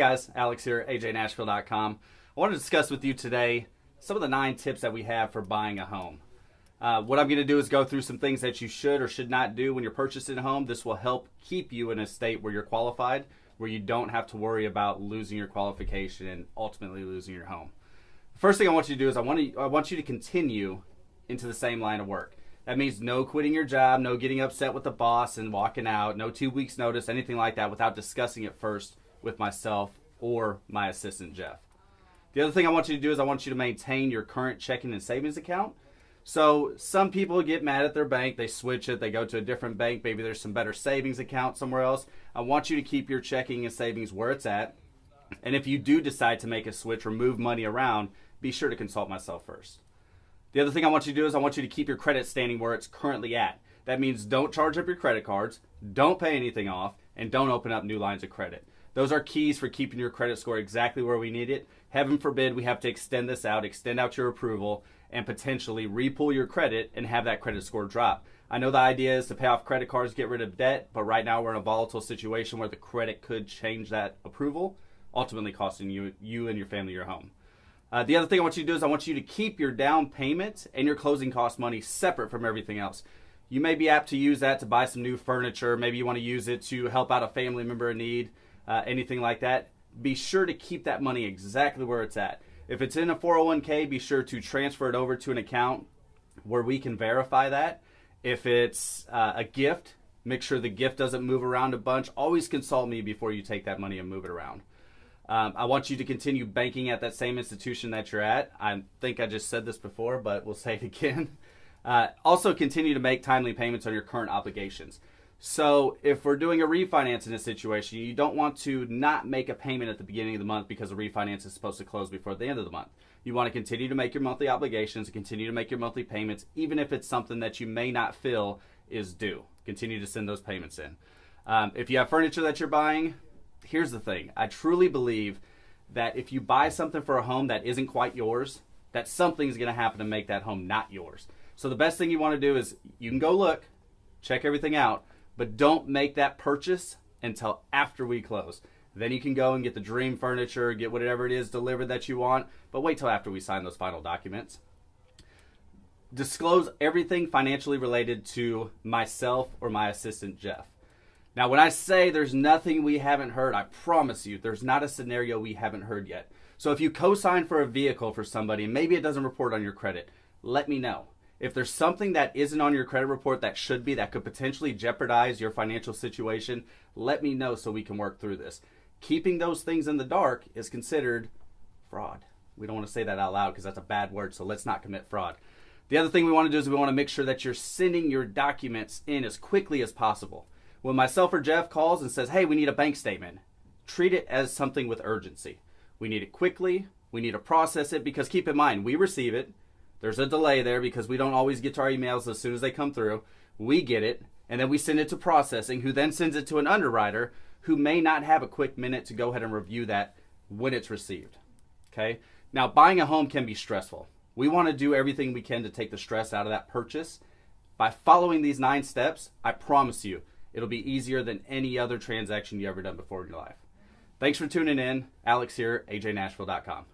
guys, Alex here, ajnashville.com. I want to discuss with you today some of the 9 tips that we have for buying a home. What I'm going to do is go through some things that you should or should not do when you're purchasing a home. This will help keep you in a state where you're qualified, where you don't have to worry about losing your qualification and ultimately losing your home. The first thing I want you to do is I want you to continue into the same line of work. That means no quitting your job, no getting upset with the boss and walking out, no 2 weeks notice, anything like that without discussing it first with myself or my assistant, Jeff. The other thing I want you to do is I want you to maintain your current checking and savings account. So some people get mad at their bank, they switch it, they go to a different bank, maybe there's some better savings account somewhere else. I want you to keep your checking and savings where it's at. And if you do decide to make a switch or move money around, be sure to consult myself first. The other thing I want you to do is I want you to keep your credit standing where it's currently at. That means don't charge up your credit cards, don't pay anything off, and don't open up new lines of credit. Those are keys for keeping your credit score exactly where we need it. Heaven forbid we have to extend this out, extend out your approval, and potentially re-pull your credit and have that credit score drop. I know the idea is to pay off credit cards, get rid of debt, but right now we're in a volatile situation where the credit could change that approval, ultimately costing you and your family your home. The other thing I want you to do is I want you to keep your down payment and your closing cost money separate from everything else. You may be apt to use that to buy some new furniture. Maybe you want to use it to help out a family member in need, anything like that. Be sure to keep that money exactly where it's at. If it's in a 401k, be sure to transfer it over to an account where we can verify that. If it's a gift, make sure the gift doesn't move around a bunch. Always consult me before you take that money and move it around. I want you to continue banking at that same institution that you're at. I think I just said this before, but we'll say it again. Also, continue to make timely payments on your current obligations. So if we're doing a refinance in a situation, you don't want to not make a payment at the beginning of the month because the refinance is supposed to close before the end of the month. You want to continue to make your monthly obligations, continue to make your monthly payments, even if it's something that you may not feel is due. Continue to send those payments in. If you have furniture that you're buying, here's the thing. I truly believe that if you buy something for a home that isn't quite yours, that something's going to happen to make that home not yours. So the best thing you want to do is you can go look, check everything out, but don't make that purchase until after we close. Then you can go and get the dream furniture, get whatever it is delivered that you want, but wait till after we sign those final documents. Disclose everything financially related to myself or my assistant, Jeff. Now, when I say there's nothing we haven't heard, I promise you there's not a scenario we haven't heard yet. So if you co-sign for a vehicle for somebody and maybe it doesn't report on your credit, let me know. If there's something that isn't on your credit report that should be, that could potentially jeopardize your financial situation, let me know so we can work through this. Keeping those things in the dark is considered fraud. We don't want to say that out loud because that's a bad word, so let's not commit fraud. The other thing we want to do is we want to make sure that you're sending your documents in as quickly as possible. When myself or Jeff calls and says, hey, we need a bank statement, treat it as something with urgency. We need it quickly. We need to process it because keep in mind, we receive it. There's a delay there because we don't always get to our emails as soon as they come through. We get it, and then we send it to processing, who then sends it to an underwriter who may not have a quick minute to go ahead and review that when it's received. Okay? Now, buying a home can be stressful. We want to do everything we can to take the stress out of that purchase. By following these 9 steps, I promise you, it'll be easier than any other transaction you ever done before in your life. Thanks for tuning in. Alex here, ajnashville.com.